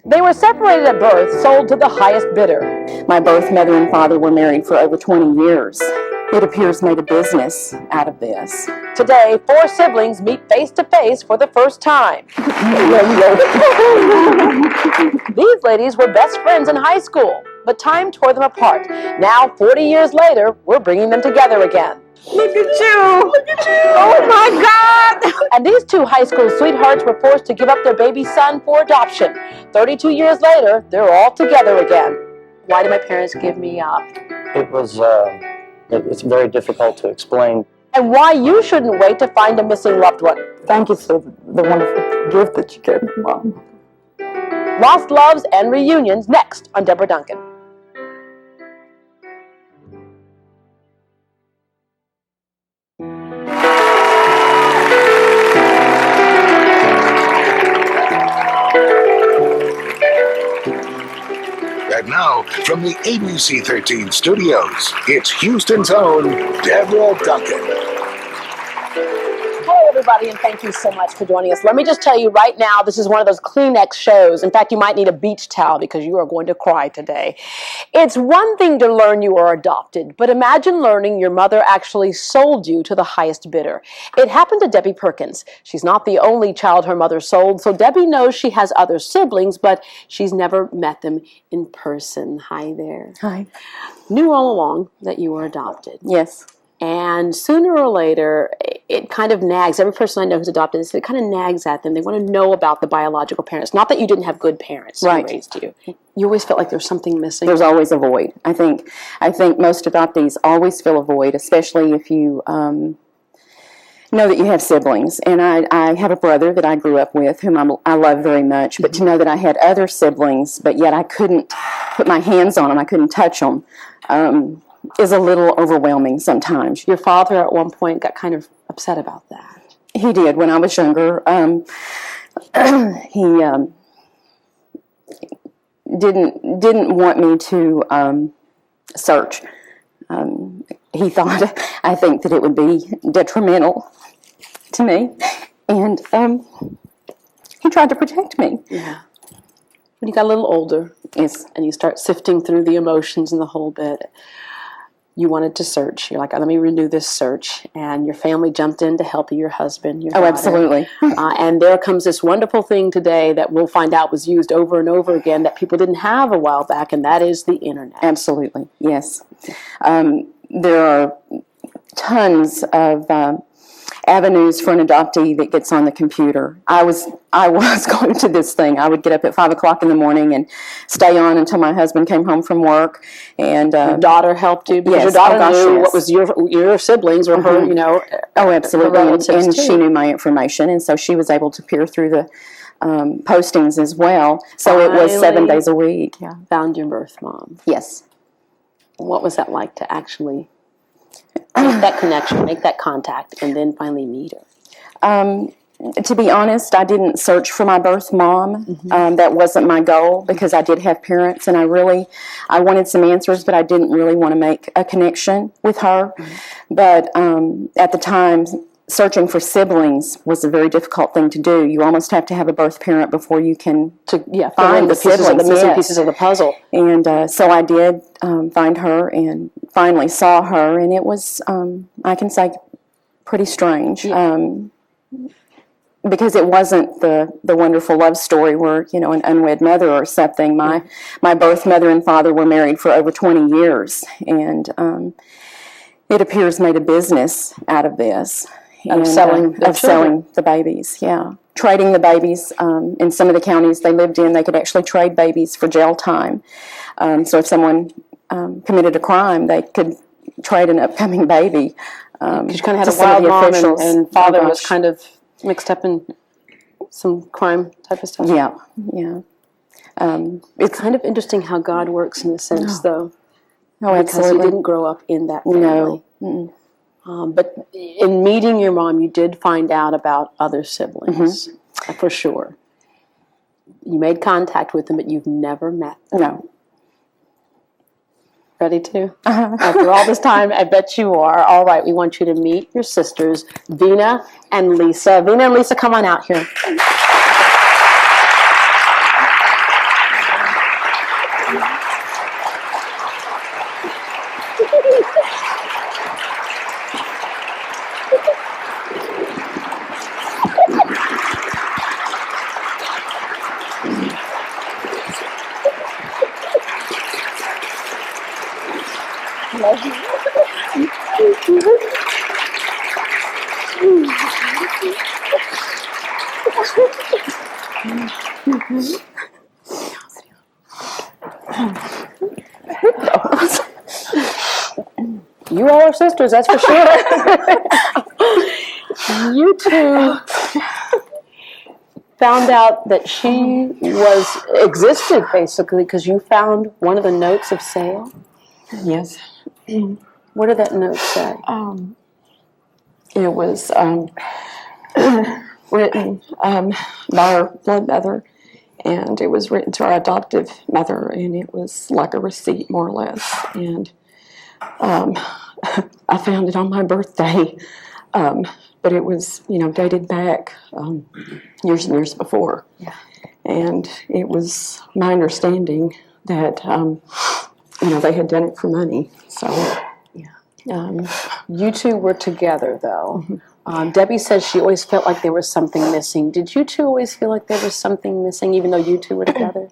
They were separated at birth, sold to the highest bidder. My birth mother and father were married for over 20 years. It appears made a business out of this. Today, 4 siblings meet face to face for the first time. These ladies were best friends in high school, but time tore them apart. Now, 40 years later, we're bringing them together again. Look at you! Look at you! Oh my God! And these 2 high school sweethearts were forced to give up their baby son for adoption. 32 years later, they're all together again. Why did my parents give me up? It's very difficult to explain. And why you shouldn't wait to find a missing loved one. Thank you for the wonderful gift that you gave me, Mom. Lost loves and reunions next on Debra Duncan. And now, from the ABC 13 studios, it's Houston's own Debra Duncan. Hello, everybody, and thank you so much for joining us. Let me just tell you right now, this is one of those Kleenex shows. In fact, you might need a beach towel because you are going to cry today. It's one thing to learn you are adopted, but imagine learning your mother actually sold you to the highest bidder. It happened to Debbie Perkins. She's not the only child her mother sold, so Debbie knows she has other siblings, but she's never met them in person. Hi there. Hi. Knew all along that you were adopted. Yes. And sooner or later, it kind of nags. Every person I know who's adopted, it kind of nags at them. They want to know about the biological parents. Not that you didn't have good parents who raised you. You always felt like there's something missing. There's always a void. I think most adoptees always feel a void, especially if you know that you have siblings. And I have a brother that I grew up with, whom I love very much. But to know that I had other siblings, but yet I couldn't put my hands on them, I couldn't touch them, is a little overwhelming sometimes. Your father at one point got kind of upset about that. He did when I was younger. He didn't want me to search. He thought, I think, that it would be detrimental to me, and he tried to protect me. Yeah. When you got a little older, yes, and you start sifting through the emotions and the whole bit, you wanted to search. You're like, let me renew this search. And your family jumped in to help you, your husband, your daughter. Absolutely. And there comes this wonderful thing today that we'll find out was used over and over again that people didn't have a while back, and that is the internet. Absolutely, yes. There are tons of avenues for an adoptee that gets on the computer. I was going to this thing. I would get up at 5 o'clock in the morning and stay on until my husband came home from work. And your daughter helped you because yes, your daughter knew what was your siblings or her, Oh, absolutely. And too. She knew my information, and so she was able to peer through the postings as well. So it was 7 days a week. Yeah, found your birth mom. Yes. What was that like to actually make that connection, make that contact, and then finally meet her? To be honest, I didn't search for my birth mom. That wasn't my goal because I did have parents, and I wanted some answers, but I didn't really want to make a connection with her. But at the time, searching for siblings was a very difficult thing to do. You almost have to have a birth parent before you can find the siblings, the missing pieces of the puzzle. And so I did find her and finally saw her, and it was, I can say, pretty strange. Because it wasn't the wonderful love story where, an unwed mother or something. My birth mother and father were married for over 20 years, and it appears made a business out of this. Of selling the babies, yeah. Trading the babies. In some of the counties they lived in, they could actually trade babies for jail time. So if someone committed a crime, they could trade an upcoming baby. Because you kind of had a wild mom and father was kind of mixed up in some crime type of stuff. Yeah. It's kind of interesting how God works in a sense, though. Oh, absolutely. Because you didn't grow up in that family. No. But in meeting your mom, you did find out about other siblings, for sure. You made contact with them, but you've never met them. No. Ready to? After all this time, I bet you are. All right, we want you to meet your sisters, Vina and Lisa. Vina and Lisa, come on out here. You all are sisters, that's for sure. You two found out that she existed basically because you found one of the notes of sale. Yes. What did that note say? It was written by our blood mother, and it was written to our adoptive mother, and it was like a receipt, more or less. And I found it on my birthday, but it was, dated back years and years before. Yeah. And it was my understanding that, they had done it for money. So, You two were together, though. Debbie says she always felt like there was something missing. Did you two always feel like there was something missing, even though you two were together?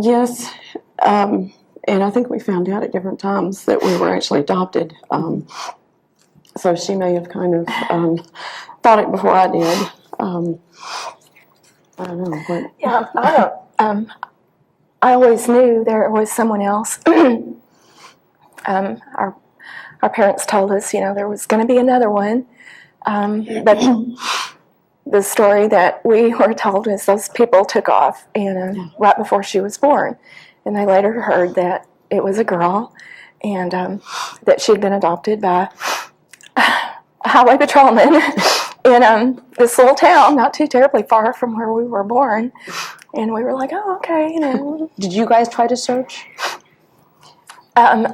Yes. And I think we found out at different times that we were actually adopted. So she may have kind of thought it before I did. I don't know. What. Yeah, I don't. I always knew there was someone else. Our parents told us, there was going to be another one. But the story that we were told is those people took off right before she was born. And they later heard that it was a girl and that she'd been adopted by a highway patrolman in this little town, not too terribly far from where we were born. And we were like, oh, okay, Did you guys try to search?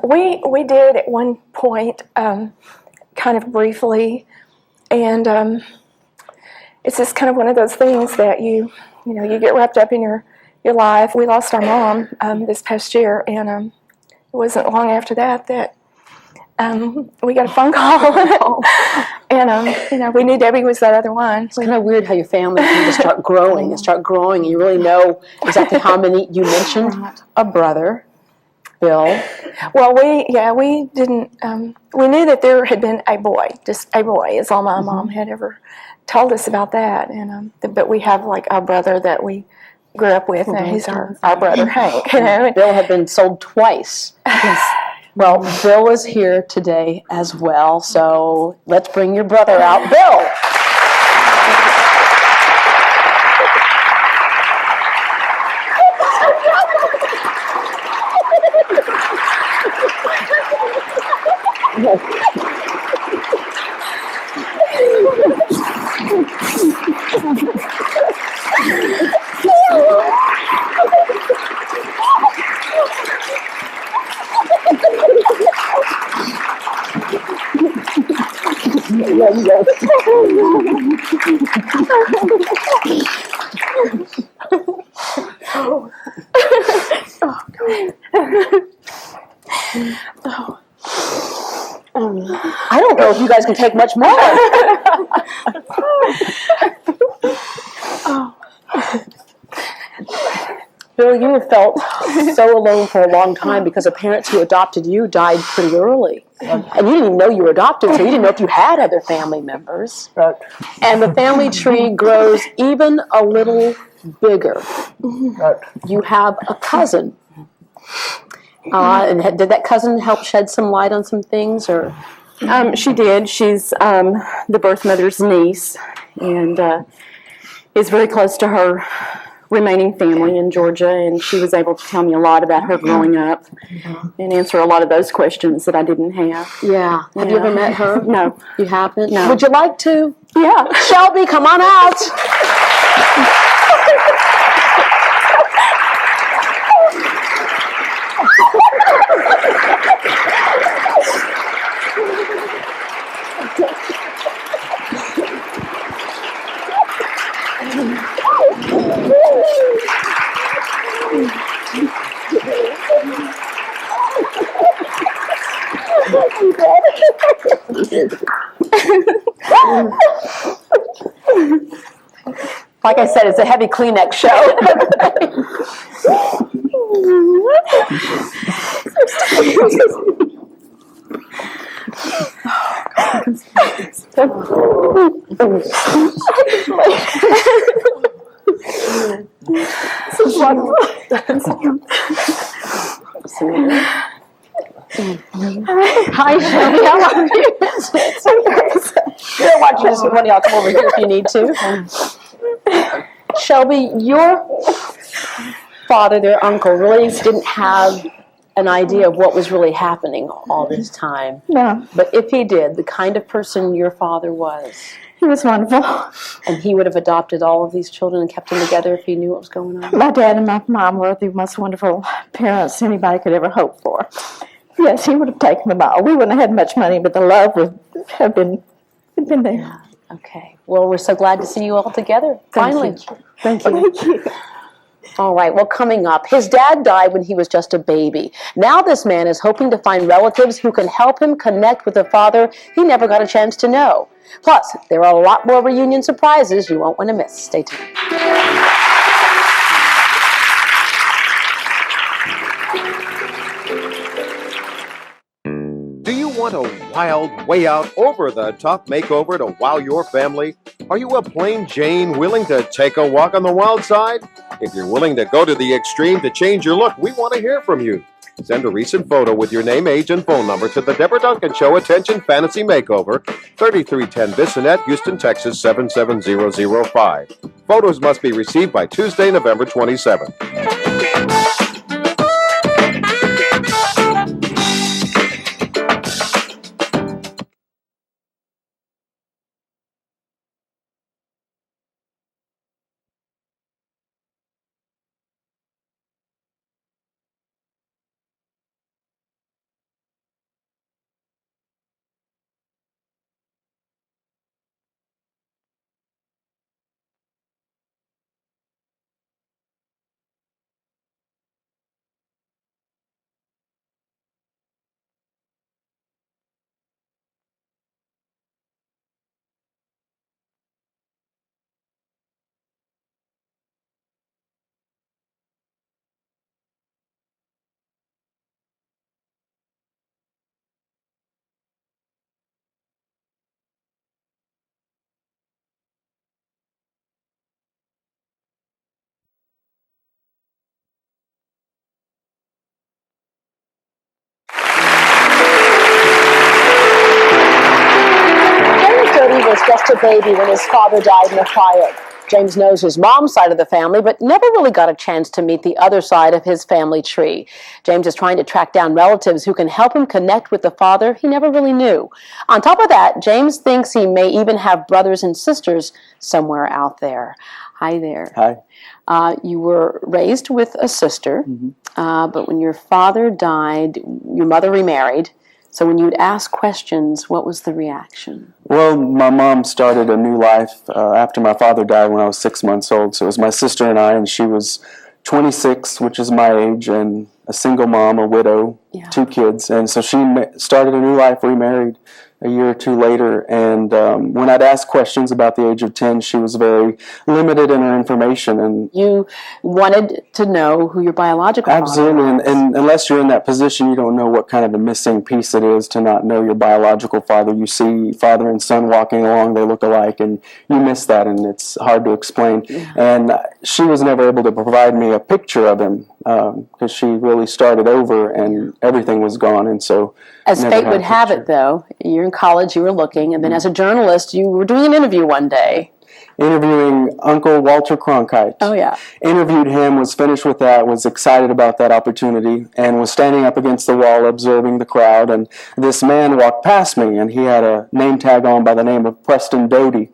We did at one point, kind of briefly, and it's just kind of one of those things that you get wrapped up in your life. We lost our mom this past year, and it wasn't long after that we got a phone call, and we knew Debbie was that other one. It's kind of weird how your family can just start growing and you really know exactly how many. You mentioned a brother, Bill. Well, we didn't. We knew that there had been a boy. Just a boy is all my mom had ever told us about that. And but we have like our brother that we grew up with, and he's our brother Hank. Bill had been sold twice. Yes. Well, Bill is here today as well, so let's bring your brother out, Bill. I don't know if you guys can take much more. Bill, you have felt so alone for a long time because the parents who adopted you died pretty early. And you didn't even know you were adopted, so you didn't know if you had other family members. Right. And the family tree grows even a little bigger. Right. You have a cousin. And did that cousin help shed some light on some things, or? She did. She's the birth mother's niece, and is very close to her remaining family in Georgia, and she was able to tell me a lot about her growing up and answer a lot of those questions that I didn't have. Yeah. Have you ever met her? No. You haven't? No. Would you like to? Yeah. Shelby, come on out. Like I said, it's a heavy Kleenex show. Hi, Shelby. How are you? You're watching this. One of y'all come over here if you need to. Shelby, your father, their uncle, really didn't have an idea of what was really happening all this time. No, But if he did, the kind of person your father was, he was wonderful. and he would have adopted all of these children and kept them together if he knew what was going on. My dad and my mom were the most wonderful parents anybody could ever hope for. Yes, he would have taken them all. We wouldn't have had much money, but the love would have been there. Okay. Well, we're so glad to see you all together. Finally. Thank you. Thank you. All right, well, coming up, his dad died when he was just a baby. Now this man is hoping to find relatives who can help him connect with a father he never got a chance to know. Plus, there are a lot more reunion surprises you won't want to miss. Stay tuned. Do you want a wild, way out, over-the-top makeover to wow your family? Are you a plain Jane willing to take a walk on the wild side? If you're willing to go to the extreme to change your look, we want to hear from you. Send a recent photo with your name, age, and phone number to the Debra Duncan Show Attention Fantasy Makeover, 3310 Bissonnet, Houston, Texas, 77005. Photos must be received by Tuesday, November 27th. He was just a baby when his father died in a fire. James knows his mom's side of the family, but never really got a chance to meet the other side of his family tree. James is trying to track down relatives who can help him connect with the father he never really knew. On top of that, James thinks he may even have brothers and sisters somewhere out there. Hi there. Hi. You were raised with a sister, but when your father died, your mother remarried. So when you would ask questions, what was the reaction? Well, my mom started a new life after my father died when I was 6 months old. So it was my sister and I, and she was 26, which is my age, and a single mom, a widow, 2 kids. And so she started a new life, remarried a year or two later. And when I'd ask questions about the age of 10, she was very limited in her information. And you wanted to know who your biological absolutely, father was. and unless you're in that position, you don't know what kind of a missing piece it is to not know your biological father. You see father and son walking along, they look alike, and you miss that, and it's hard to explain. Yeah. And she was never able to provide me a picture of him because she really started over, and everything was gone. And so, as fate would have it, though, you're in college, you were looking, and then as a journalist, you were doing an interview one day. Interviewing Uncle Walter Cronkite. Oh, yeah. Interviewed him, was finished with that, was excited about that opportunity, and was standing up against the wall observing the crowd, and this man walked past me, and he had a name tag on by the name of Preston Doty.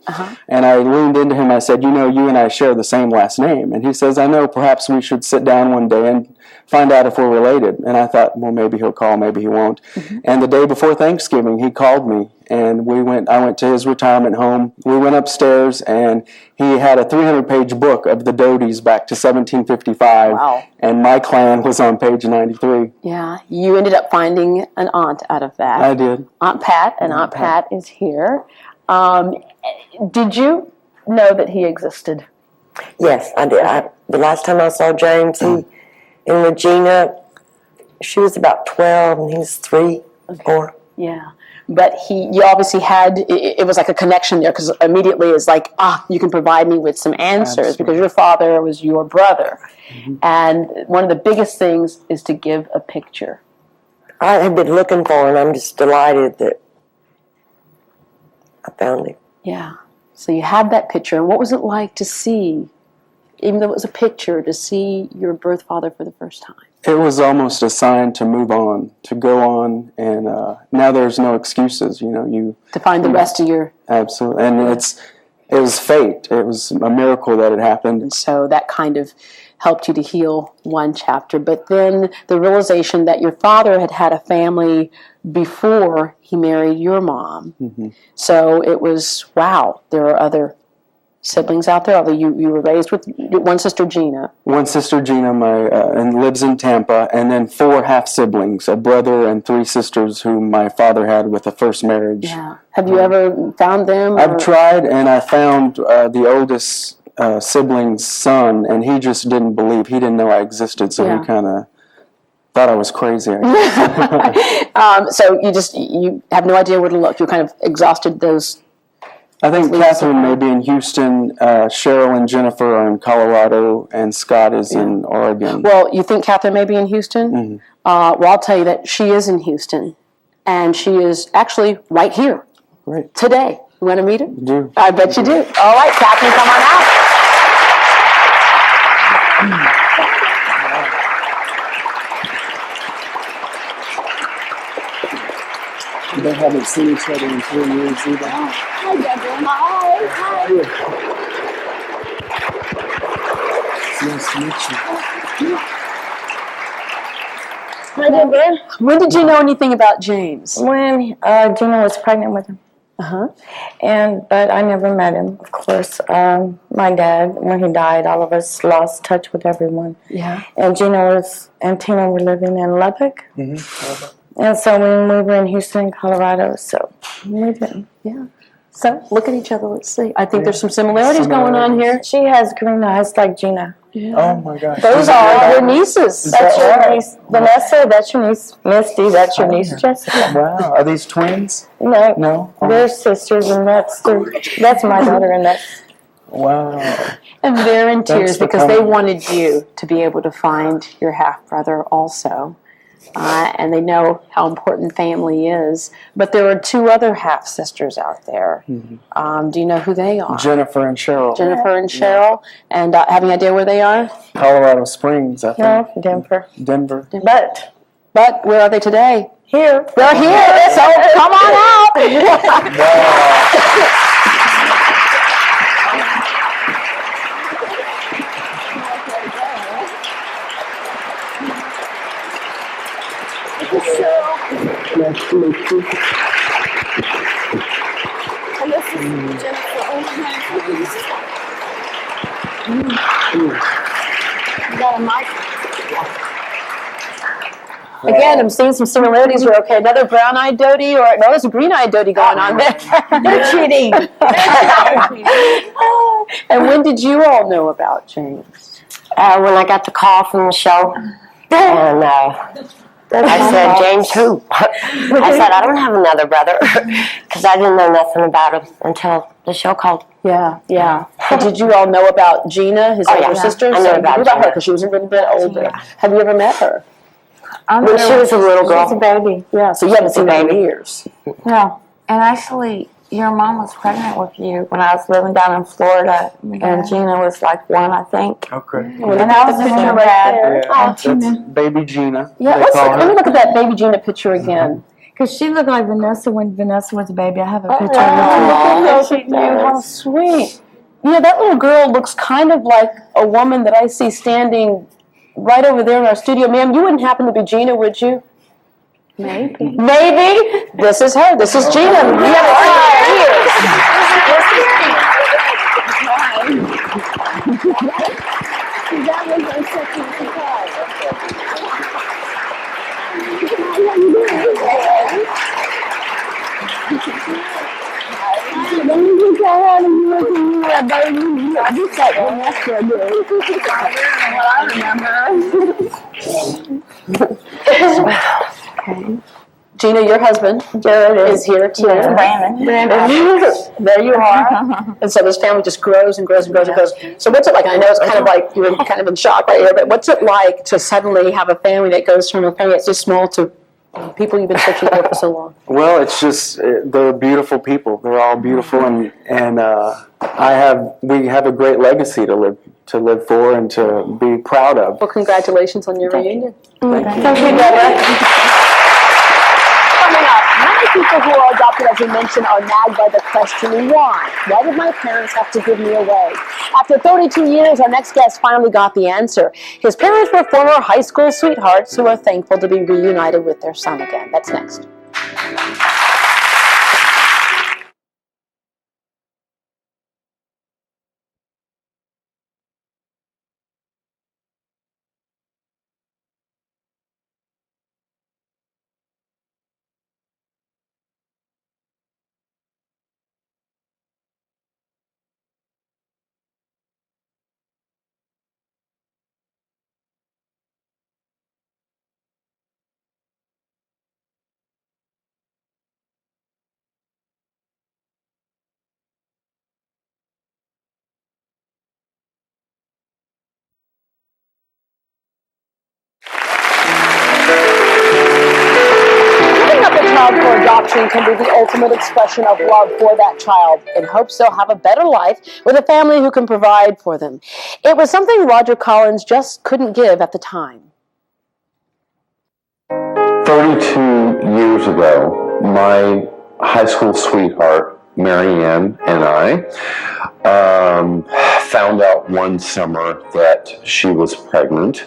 And I leaned into him, I said, you know, you and I share the same last name. And he says, I know, perhaps we should sit down one day and find out if we're related. And I thought, well, maybe he'll call, maybe he won't. And the day before Thanksgiving, he called me, and I went to his retirement home. We went upstairs, and he had a 300-page book of the Dotys back to 1755. Wow. And my clan was on page 93. Yeah, you ended up finding an aunt out of that. I did. Aunt Pat, and Aunt Pat is here. Did you know that he existed? Yes, I did. The last time I saw James, in Regina, she was about 12 and he was 3, 4. Yeah. But you obviously had, it was like a connection there, because immediately it's like, you can provide me with some answers. Absolutely. Because your father was your brother. Mm-hmm. And one of the biggest things is to give a picture. I have been looking for it, and I'm just delighted that I found him. Yeah. So you had that picture. And what was it like to see, even though it was a picture, to see your birth father for the first time? It was almost a sign to move on, to go on, and now there's no excuses. You to find the rest of your absolutely, and it was fate. It was a miracle that it happened. And so that kind of helped you to heal one chapter. But then the realization that your father had had a family before he married your mom. Mm-hmm. So it was, wow, there are other siblings out there, although you were raised with one sister, Gina. One sister, Gina, and lives in Tampa, and then 4 half-siblings, a brother and 3 sisters whom my father had with a first marriage. Yeah. Have you ever found them? I've tried, and I found the oldest sibling's son, and he just didn't believe. He didn't know I existed, so he kind of thought I was crazy. So you have no idea where to look. You kind of exhausted those. I think Catherine may be in Houston, Cheryl and Jennifer are in Colorado, and Scott is in Oregon. Well, you think Catherine may be in Houston? Mm-hmm. Well, I'll tell you that she is in Houston, and she is actually right here today. You want to meet her? I do. I bet you do. All right, Catherine, come on out. They haven't seen each other in 4 years either. Hi, Debra. Hi. It's nice to meet you. Hi, Debra. When did you know anything about James? When Gina was pregnant with him. But I never met him, of course. My dad, when he died, all of us lost touch with everyone. Yeah. And Gina and Tina were living in Lubbock. Mm-hmm. And so we were in Houston, Colorado, so we didn't. Yeah. So look at each other. Let's see. I think there's some similarities going on here. She has green eyes like Gina. Yeah. Oh my gosh. Those are your nieces. That's your niece, Vanessa. That's your niece, Misty. That's your niece, Jessica. Wow. Are these twins? No. They're sisters, and that's my daughter, and that's. Wow. And they're in tears because they wanted you to be able to find your half brother also. And they know how important family is. But there are 2 other half-sisters out there. Mm-hmm. Do you know who they are? Jennifer and Cheryl. Jennifer and Cheryl. And have any idea where they are? Colorado Springs, I think. No, Denver. But where are they today? Here. They're here, so come on out. And this is Jennifer. You got a mic? Again, I'm seeing some similarities here. Okay, another brown-eyed Dodie, or no, there's a green-eyed Dodie going on there. They're cheating. And when did you all know about James? When I got the call from the show, and I said, James who? I said, I don't have another brother, because I didn't know nothing about him until the show called. Yeah. But did you all know about Gina, his older sister? I knew about her because she was a little bit older. Yeah. Have you ever met her? When she was a little girl. She was a baby. Yeah, so you haven't seen her in years. No. And actually, your mom was pregnant with you when I was living down in Florida, and Gina was like 1, I think. Okay. And I was a picture right there. That's baby Gina. Yeah, let me look at that baby Gina picture again. Because she looked like Vanessa when Vanessa was a baby. I have a picture of her. How sweet. Yeah, that little girl looks kind of like a woman that I see standing right over there in our studio. Ma'am, you wouldn't happen to be Gina, would you? Maybe. Maybe. This is her. This is Gina. We have That was our second surprise. Gina, your husband is here too. Brandon. There you are. And so this family just grows and grows and grows and grows. So what's it like? I know it's kind of like you're kind of in shock right here, but what's it like to suddenly have a family that goes from a family that's just small to people you've been searching for so long? Well, it's just they're beautiful people. They're all beautiful, and we have a great legacy to live for and to be proud of. Well, congratulations on your reunion. Thank you, Deborah. Coming up, many people who are adopted, as we mentioned, are nagged by the question, why? Why did my parents have to give me away? After 32 years, our next guest finally got the answer. His parents were former high school sweethearts who are thankful to be reunited with their son again. That's next. Giving up a child for adoption can be the ultimate expression of love for that child in hopes they'll have a better life with a family who can provide for them. It was something Roger Collins just couldn't give at the time. 32 years ago, my high school sweetheart, Marianne, and I found out one summer that she was pregnant,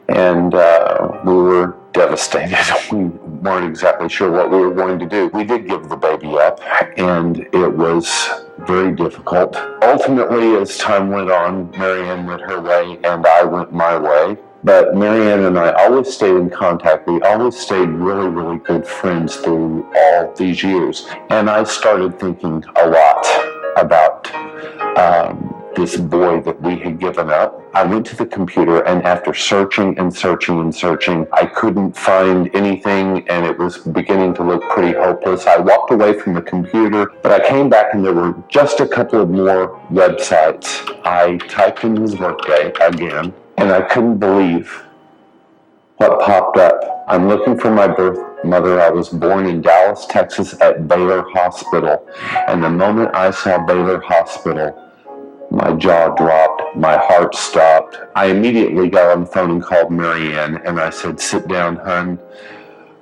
and we were devastated. We weren't exactly sure what we were going to do. We did give the baby up, and it was very difficult. Ultimately, as time went on, Marianne went her way, and I went my way. But Marianne and I always stayed in contact. We always stayed really, really good friends through all these years. And I started thinking a lot about this boy that we had given up. I went to the computer, and after searching and searching and searching, I couldn't find anything, and it was beginning to look pretty hopeless. I walked away from the computer, but I came back and there were just a couple of more websites. I typed in his birthday again, and I couldn't believe what popped up. I'm looking for my birth mother. I was born in Dallas, Texas at Baylor Hospital. And the moment I saw Baylor Hospital, my jaw dropped, my heart stopped. I immediately got on the phone and called Marianne, and I said, "Sit down, hon.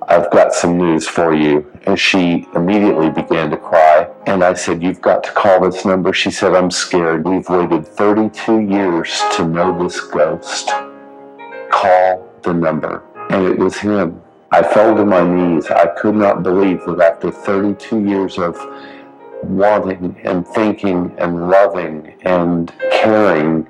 I've got some news for you." And she immediately began to cry. And I said, "You've got to call this number." She said, "I'm scared. We've waited 32 years to know this ghost. Call the number." And it was him. I fell to my knees. I could not believe that after 32 years of wanting and thinking and loving and caring,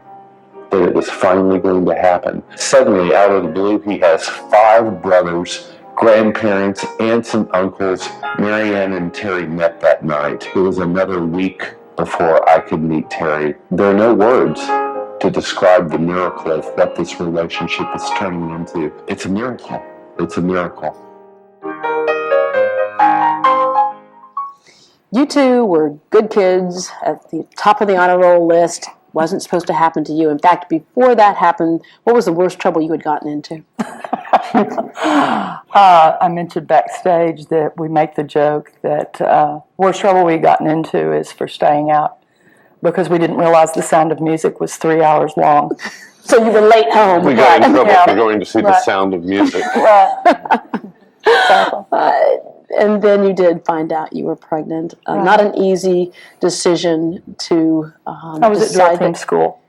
that it was finally going to happen. Suddenly, out of the blue, he has 5 brothers, grandparents, aunts and uncles. Marianne and Terry met that night. It was another week before I could meet Terry. There are no words to describe the miracle of what this relationship is turning into. It's a miracle. It's a miracle. You two were good kids at the top of the honor roll list. Wasn't supposed to happen to you. In fact, before that happened, what was the worst trouble you had gotten into? I mentioned backstage that we make the joke that worst trouble we'd gotten into is for staying out because we didn't realize the Sound of Music was 3 hours long. So you were late home. We got in trouble for going to see the Sound of Music. And then you did find out you were pregnant. Not an easy decision to I was decide at Dorothy School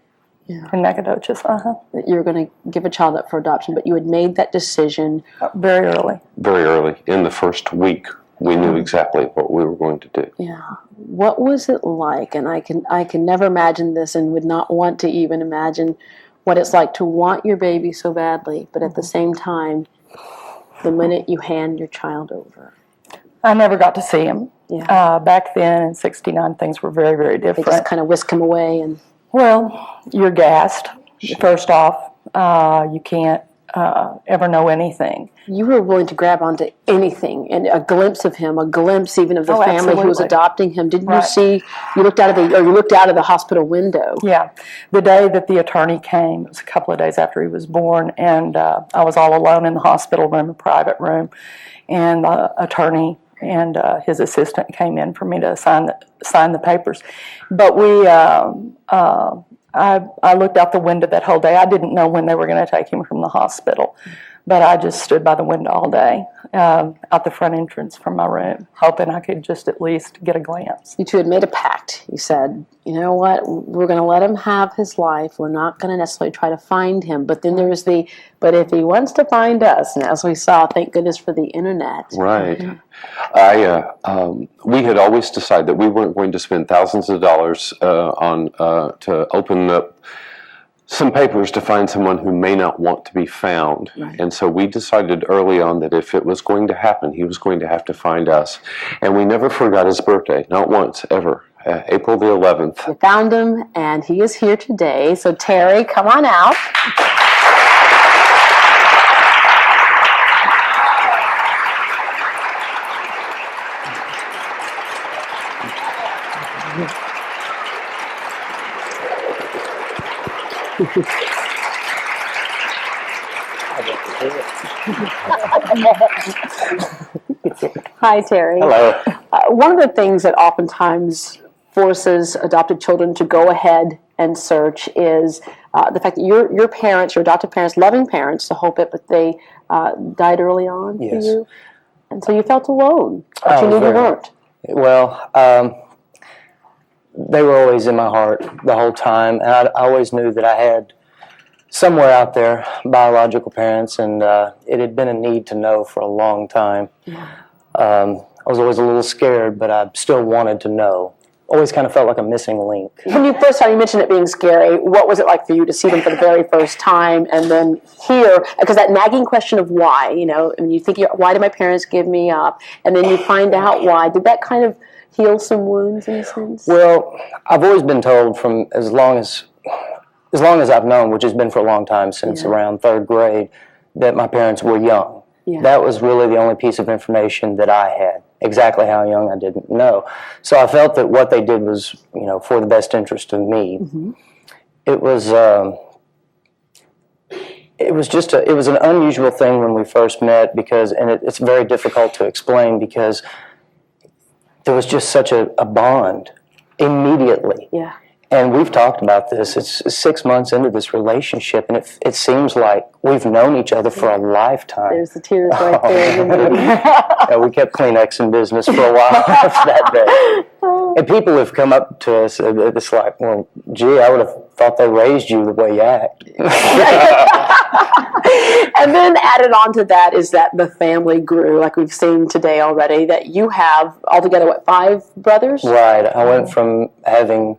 in Nacogdoches. that you were going to give a child up for adoption, but you had made that decision Very early. Very early. In the first week, we knew exactly what we were going to do. Yeah. What was it like? And I can never imagine this and would not want to even imagine what it's like to want your baby so badly, but at the same time, the minute you hand your child over. I never got to see him. Yeah. Back then in '69, things were very, very They different. just kind of whisk him away and... Well, you're gassed, first off. You can't ever know anything. You were willing to grab onto anything, and a glimpse of him, a glimpse even of the family who was absolutely. adopting him. Didn't you Right. see? You looked out of the hospital window. Yeah, the day that the attorney came, it was a couple of days after he was born, and I was all alone in the hospital room, a private room, and the attorney and his assistant came in for me to sign the papers. But I looked out the window that whole day. I didn't know when they were going to take him from the hospital, but I just stood by the window all day, out the front entrance from my room, hoping I could just at least get a glance. You two had made a pact. You said, you know what, we're going to let him have his life. We're not going to necessarily try to find him. But then there was but if he wants to find us, and as we saw, thank goodness for the internet. Right. We had always decided that we weren't going to spend thousands of dollars to open up some papers to find someone who may not want to be found. Right. And so we decided early on that if it was going to happen, he was going to have to find us. And we never forgot his birthday, not once, ever. April the 11th. You found him, and he is here today. So Terry, come on out. Hi, Terry. Hello. One of the things that oftentimes forces adopted children to go ahead and search is the fact that your parents, your adopted parents, loving parents, the hope it, but they died early on Yes. for you, and so you felt alone, but you knew you weren't. Well, they were always in my heart the whole time, and I always knew that I had somewhere out there biological parents, and it had been a need to know for a long time. I was always a little scared, but I still wanted to know. Always kind of felt like a missing link. When you first saw, you mentioned it being scary. What was it like for you to see them for the very first time and then hear, because that nagging question of why, and you think, why did my parents give me up? And then you find out why. Did that kind of heal some wounds in a sense? Well, I've always been told from as long as I've known, which has been for a long time, since around third grade, that my parents were young. Yeah. That was really the only piece of information that I had. Exactly how young I didn't know. So I felt that what they did was, for the best interest of me. Mm-hmm. It was an unusual thing when we first met it's very difficult to explain because there was just such a bond immediately. Yeah. And we've talked about this. It's 6 months into this relationship, and it seems like we've known each other for a lifetime. There's the tears right there. Yeah, we kept Kleenex in business for a while after that day. And people have come up to us, it's like, well, gee, I would have thought they raised you the way you act. And then added on to that is that the family grew, like we've seen today already, that you have altogether, 5 brothers? Right. I went from having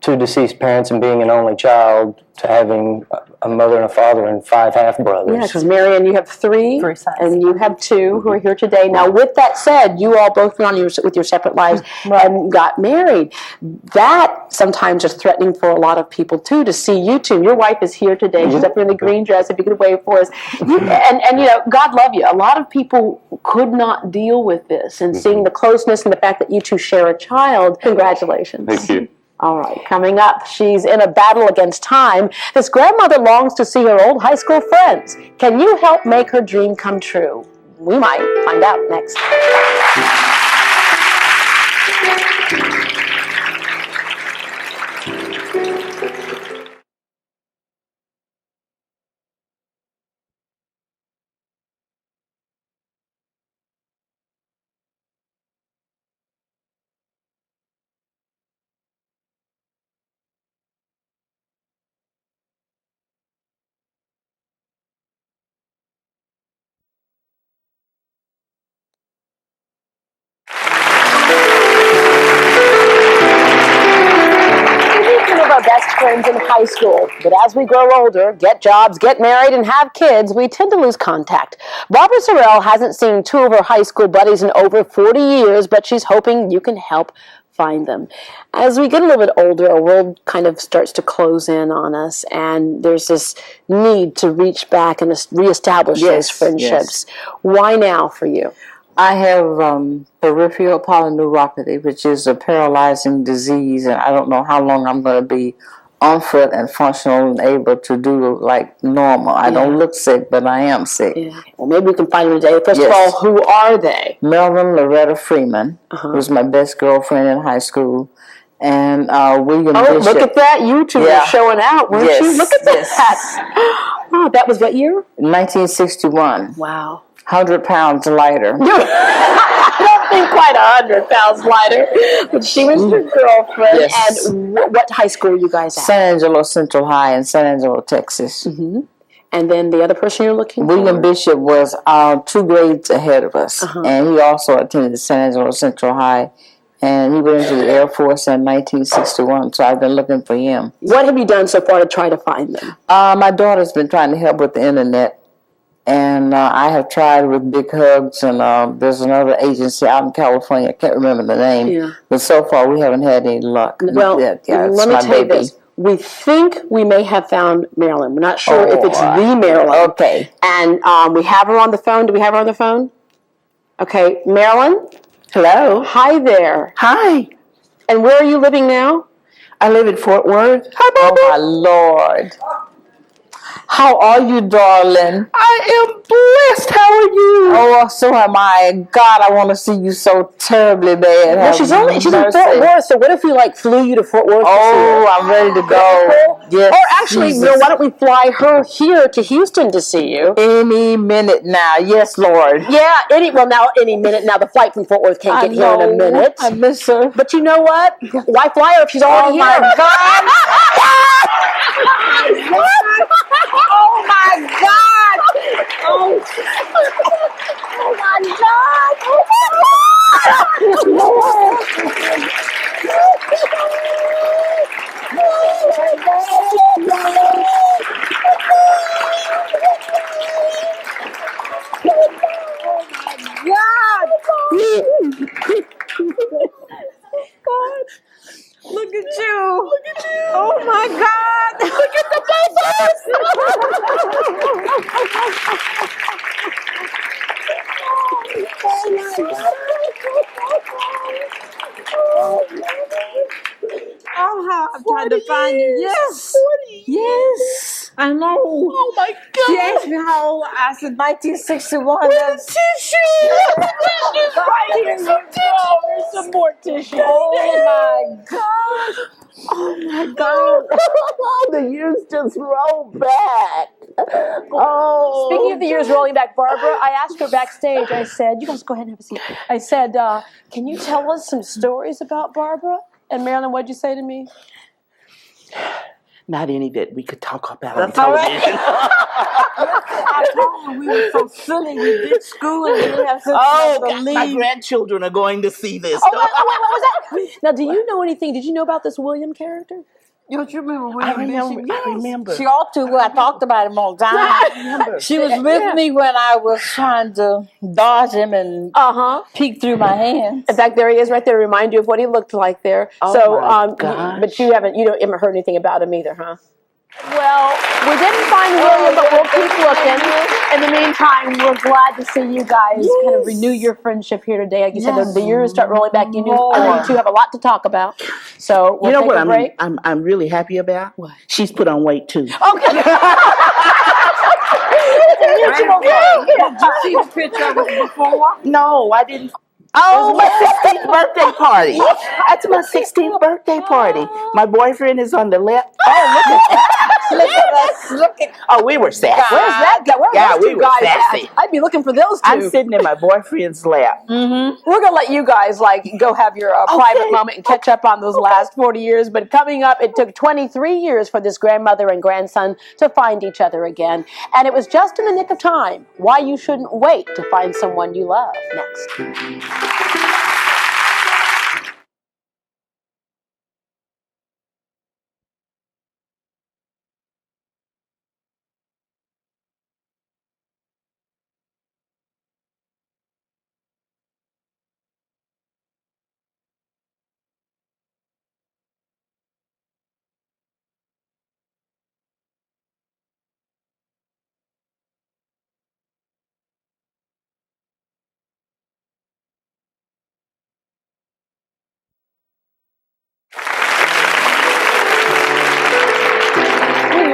2 deceased parents and being an only child to having a mother and a father and 5 half-brothers. Yeah, because Marianne, you have 3 sons. And you have 2 who are here today. Now, with that said, you all both went on with your separate lives and got married. That sometimes is threatening for a lot of people, too, to see you two. Your wife is here today. She's up here in the green dress, if you could wave for us. And God love you. A lot of people could not deal with this, and seeing the closeness and the fact that you two share a child, congratulations. Thank you. All right, coming up, she's in a battle against time. This grandmother longs to see her old high school friends. Can you help make her dream come true? We might find out next. Best friends in high school, but as we grow older, get jobs, get married, and have kids, we tend to lose contact. Barbara Sorrell hasn't seen 2 of her high school buddies in over 40 years, but she's hoping you can help find them. As we get a little bit older, our world kind of starts to close in on us, and there's this need to reach back and reestablish those friendships. Why now for you? I have peripheral polyneuropathy, which is a paralyzing disease, and I don't know how long I'm going to be on foot and functional and able to do like normal. I don't look sick, but I am sick. Yeah. Well, maybe we can find them today. First of all, who are they? Marilyn Loretta Freeman, who's my best girlfriend in high school, and William Bishop. Look at that. You two were showing out, weren't you? Look at that. Oh, that was what year? 1961. Wow. 100 pounds lighter. I don't think quite 100 pounds lighter, but she was your girlfriend. Yes. And what high school were you guys at? San Angelo Central High in San Angelo, Texas. Mm-hmm. And then the other person you're looking for? William Bishop was 2 grades ahead of us, and he also attended San Angelo Central High, and he went into the Air Force in 1961, so I've been looking for him. What have you done so far to try to find them? My daughter's been trying to help with the internet. And I have tried with Big Hugs, and there's another agency out in California. I can't remember the name. Yeah. But so far, we haven't had any luck. Well, let me tell you this. We think we may have found Marilyn. We're not sure if it's the Marilyn. Okay. And we have her on the phone. Do we have her on the phone? Okay. Marilyn? Hello. Hi there. Hi. And where are you living now? I live in Fort Worth. Hi, Barbara. Oh, my Lord. How are you, darling? I am blessed. How are you? Oh, so am I. God, I want to see you so terribly bad. Well, she's in Fort Worth, so what if we flew you to Fort Worth? Oh, I'm ready to go. Yes. Or actually, why don't we fly her here to Houston to see you? Any minute now. Yes, Lord. Yeah, any minute now. The flight from Fort Worth can't get here in a minute. I miss her. But you know what? Why fly her if she's already here? Oh, my God. Oh my God! Oh my God! God! Look at you! Look at you! Oh my God! Look at the babies! Oh, how I'm trying to find you. Yes. Yes. I know. Oh my God. She asked me how old. I said 1961. Where's the tissue? Here's some more tissue. Oh my God. Oh my God. The years just roll back. Oh. Speaking of the years rolling back, Barbara, I asked her backstage, I said, you guys go ahead and have a seat. I said, can you tell us some stories about Barbara? And Marilyn, what'd you say to me? Not any that we could talk about on television. I told her we were so silly. We did school and we didn't have such God, my grandchildren are going to see this. Oh, wait, what was that? Now, do you know anything? Did you know about this William character? Don't you remember I William remember. Bishop? I remember. She ought to. I talked about him all the time. She was with me when I was trying to dodge him and peek through my hands. In fact, there he is right there to remind you of what he looked like there. Oh, so, my gosh. but you haven't heard anything about him either, huh? Well, we didn't find William, but we'll keep looking. In the meantime, we're glad to see you guys kind of renew your friendship here today. Like you said, the years start rolling back. You two have a lot to talk about. So we'll You know take a what break. I'm really happy about? What? She's put on weight too. Okay. Did you see the picture of us before? No, I didn't. Oh, my 16th birthday party. That's my 16th birthday party. My boyfriend is on the left. Oh, look at that. Look at us. Look at. Oh, we were sassy. Where's that guy? Where are those we two were guys sassy. at? I'd be looking for those two. I'm sitting in my boyfriend's lap. Mm-hmm. We're going to let you guys go have your private moment and catch up on those last 40 years. But coming up, it took 23 years for this grandmother and grandson to find each other again. And it was just in the nick of time. Why you shouldn't wait to find someone you love. Next.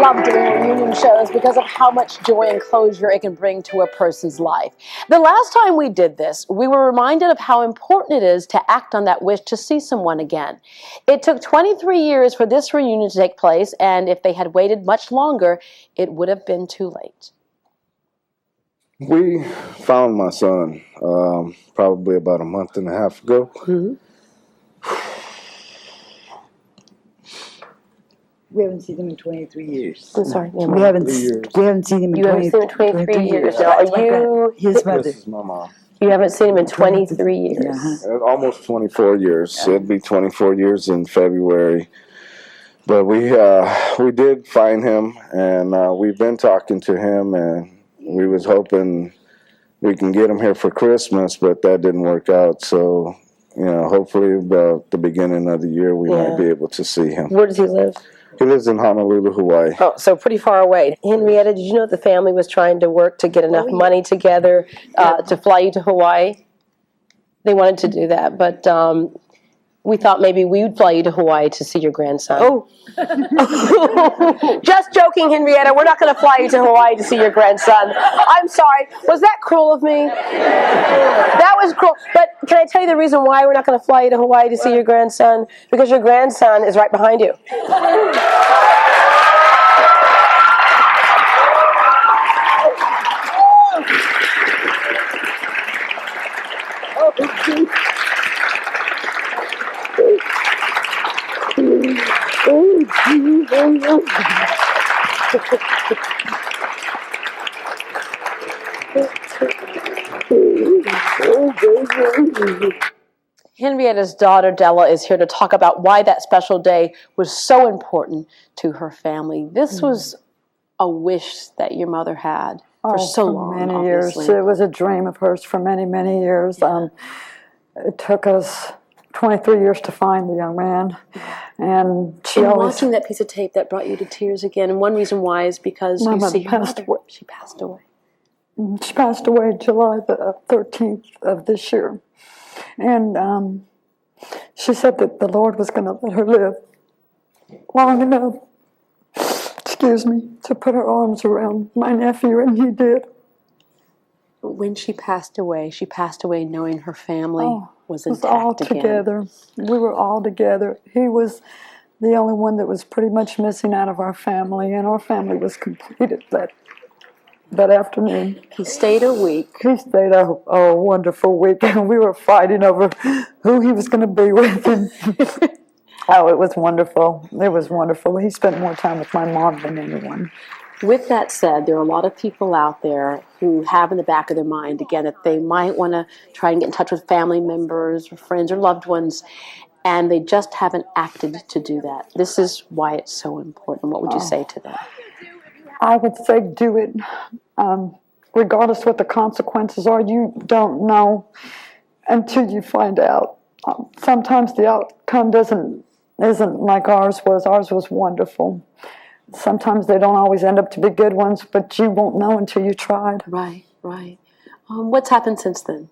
love doing reunion shows because of how much joy and closure it can bring to a person's life. The last time we did this, we were reminded of how important it is to act on that wish to see someone again. It took 23 years for this reunion to take place, and if they had waited much longer, it would have been too late. We found my son probably about a month and a half ago. Mm-hmm. We haven't seen him in 23 years. I'm sorry. We haven't seen him in 23 years. Now, are you his mother? This is my mom. You haven't seen him in 23 years. Almost 24 years. It'd be 24 years in February. But we did find him, and we've been talking to him, and we was hoping we can get him here for Christmas, but that didn't work out. So, hopefully about the beginning of the year we might be able to see him. Where does he live? He lives in Honolulu, Hawaii. Oh, so pretty far away. Henrietta, did you know the family was trying to work to get enough money together to fly you to Hawaii? They wanted to do that, but we thought maybe we would fly you to Hawaii to see your grandson. Oh. Just joking, Henrietta. We're not going to fly you to Hawaii to see your grandson. I'm sorry. Was that cruel of me? That was cruel. But can I tell you the reason why we're not going to fly you to Hawaii to see your grandson? Because your grandson is right behind you. Henrietta's daughter, Della, is here to talk about why that special day was so important to her family. This was a wish that your mother had for so long, many obviously. years. It was a dream of hers for many, many years. It took us 23 years to find the young man. And she always... watching that piece of tape, that brought you to tears again. And one reason why is because My you mother see your passed mother. away. She passed away. She passed away July the 13th of this year. And she said that the Lord was going to let her live long enough, to put her arms around my nephew, and he did. When she passed away knowing her family was intact all again. together. We were all together. He was the only one that was pretty much missing out of our family, and our family was completed that afternoon. He stayed a week. He stayed a wonderful week, and we were fighting over who he was going to be with. And it was wonderful. It was wonderful. He spent more time with my mom than anyone. With that said, there are a lot of people out there who have in the back of their mind, again, that they might want to try and get in touch with family members or friends or loved ones, and they just haven't acted to do that. This is why it's so important. What would you say to them? I would say do it. Regardless what the consequences are, you don't know until you find out. Sometimes the outcome isn't like ours was. Ours was wonderful. Sometimes they don't always end up to be good ones, but you won't know until you tried. Right. What's happened since then?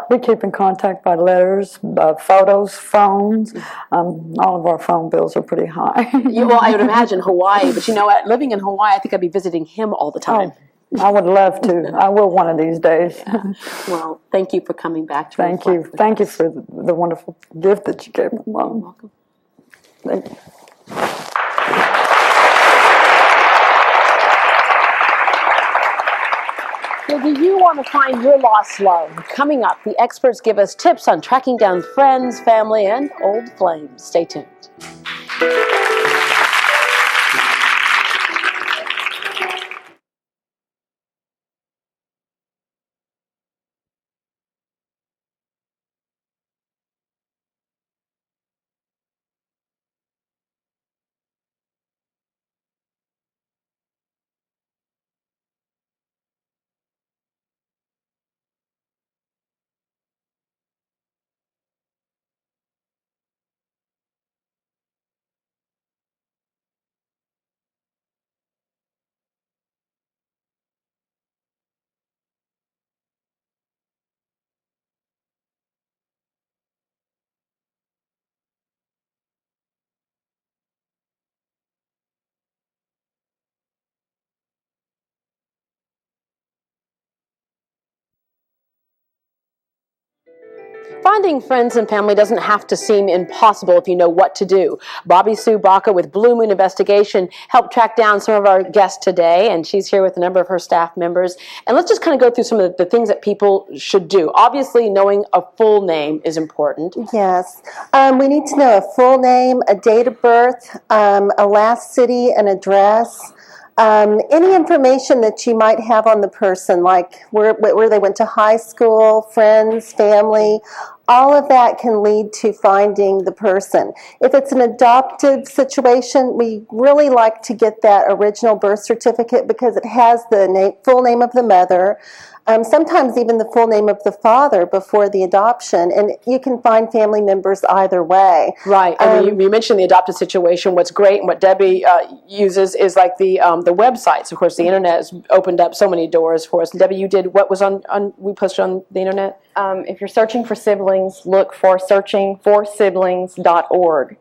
We keep in contact by letters, photos, phones. All of our phone bills are pretty high. Well, I would imagine Hawaii, but living in Hawaii, I think I'd be visiting him all the time. I would love to. I will one of these days. Well, thank you for coming back to Thank you. Thank you for the wonderful gift that you gave my mom. You're welcome. Thank you. So do you want to find your lost love? Coming up, the experts give us tips on tracking down friends, family, and old flames. Stay tuned. Finding friends and family doesn't have to seem impossible if you know what to do. Bobby Sue Baca with Blue Moon Investigation helped track down some of our guests today, and she's here with a number of her staff members. And let's just kind of go through some of the things that people should do. Obviously, knowing a full name is important. Yes. We need to know a full name, a date of birth, a last city and address. Any information that you might have on the person, like where they went to high school, friends, family, all of that can lead to finding the person. If it's an adopted situation, we really like to get that original birth certificate because it has the full name of the mother, sometimes even the full name of the father before the adoption, and you can find family members either way. Right, and you mentioned the adopted situation. What's great and what Debbie uses is like the websites. Of course, the internet has opened up so many doors for us. And Debbie, you did what was we posted on the internet? If you're searching for siblings, look for searchingforsiblings.org.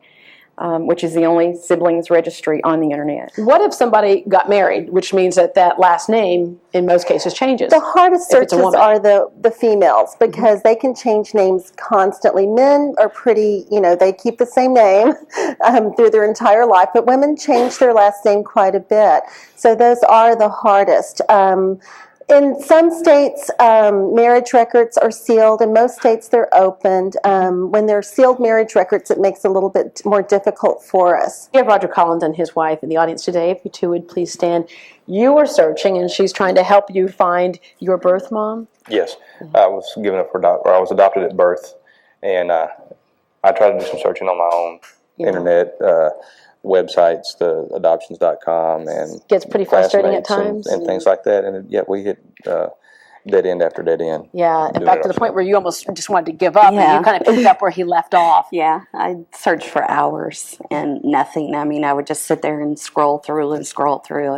Which is the only siblings registry on the internet. What if somebody got married, which means that last name in most cases changes? The hardest searches are the females because they can change names constantly. Men are pretty, they keep the same name through their entire life, but women change their last name quite a bit. So those are the hardest. In some states, marriage records are sealed. In most states, they're opened. When they're sealed marriage records, it makes it a little bit more difficult for us. We have Roger Collins and his wife in the audience today. If you two would please stand. You were searching, and she's trying to help you find your birth mom? Yes. I was given up I was adopted at birth, and I tried to do some searching on my own internet websites, the adoptions.com, and gets pretty frustrating at times and things like that, and yet we hit dead end after dead end. Yeah, in fact, to the point where you almost just wanted to give up, and you kind of picked up where he left off. Yeah, I searched for hours and nothing. I mean, I would just sit there and scroll through, and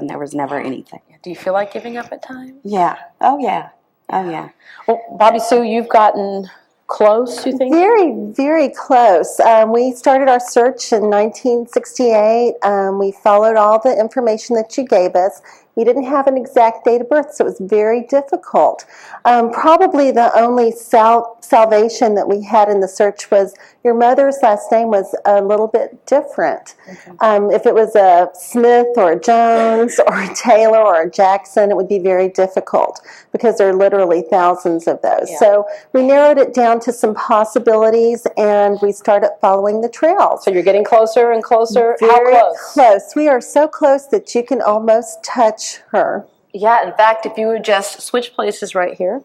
there was never anything. Do you feel like giving up at times? Yeah. Oh, yeah. Oh, yeah. Well, Bobby Sue, you've gotten close, you think? Very, very close. We started our search in 1968. We followed all the information that you gave us. We didn't have an exact date of birth, so it was very difficult. Probably the only salvation that we had in the search was your mother's last name was a little bit different. If it was a Smith or a Jones or a Taylor or a Jackson, it would be very difficult because there are literally thousands of those. Yeah. So we narrowed it down to some possibilities, and we started following the trails. So you're getting closer and closer. Very How close? We are so close that you can almost touch her. Yeah, in fact, if you would just switch places right here.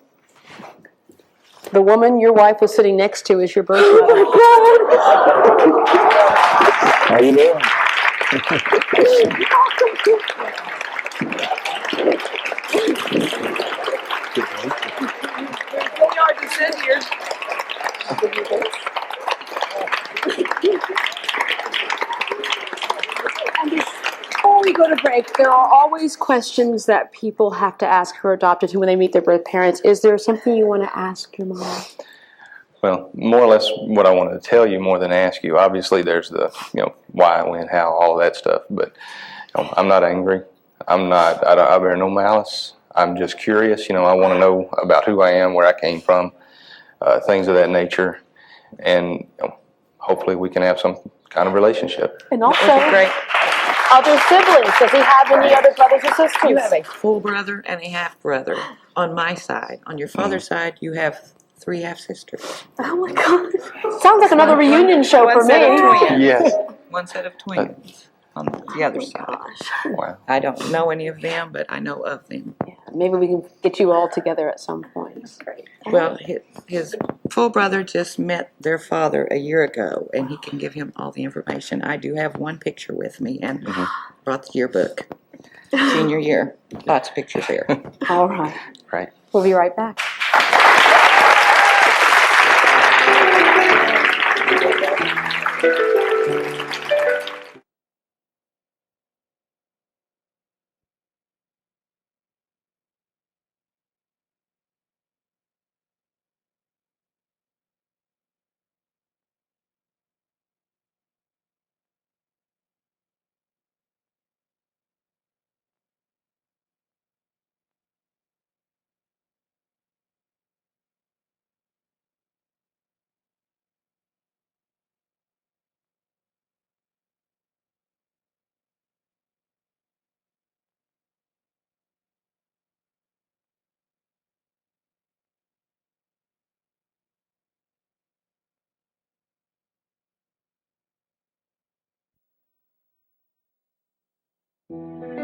The woman your wife was sitting next to is your birth mother. How you doing? Before we go to break, there are always questions that people have to ask who are adopted when they meet their birth parents. Is there something you want to ask your mom? Well, more or less what I wanted to tell you more than ask you. Obviously, there's the, why, when, how, all of that stuff. But I'm not angry. I bear no malice. I'm just curious. I want to know about who I am, where I came from, things of that nature. And hopefully we can have some kind of relationship. And also, other siblings. Does he have any other brothers or sisters? You have a full brother and a half brother on my side. On your father's side, you have 3 half sisters. Oh my God! Sounds like another reunion show for me. Yes. One set of twins on the other side. Wow. I don't know any of them, but I know of them. Yeah, maybe we can get you all together at some point. That's great. Well, his full brother just met their father a year ago, and he can give him all the information. I do have one picture with me, and brought the yearbook. Senior year. Lots of pictures there. All right. Right. We'll be right back. We want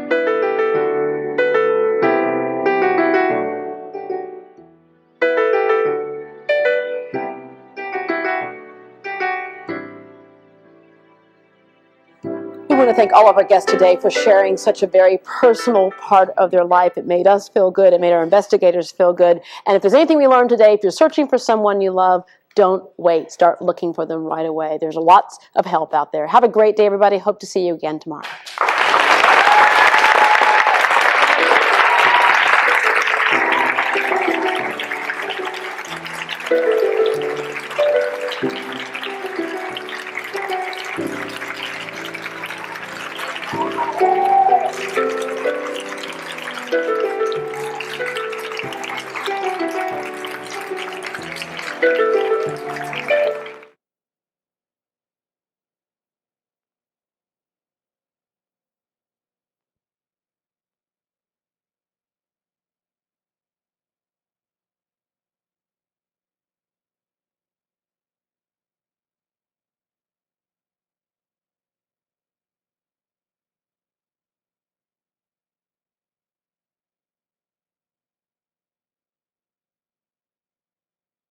to thank all of our guests today for sharing such a very personal part of their life. It made us feel good. It made our investigators feel good. And if there's anything we learned today, if you're searching for someone you love, don't wait. Start looking for them right away. There's lots of help out there. Have a great day, everybody. Hope to see you again tomorrow.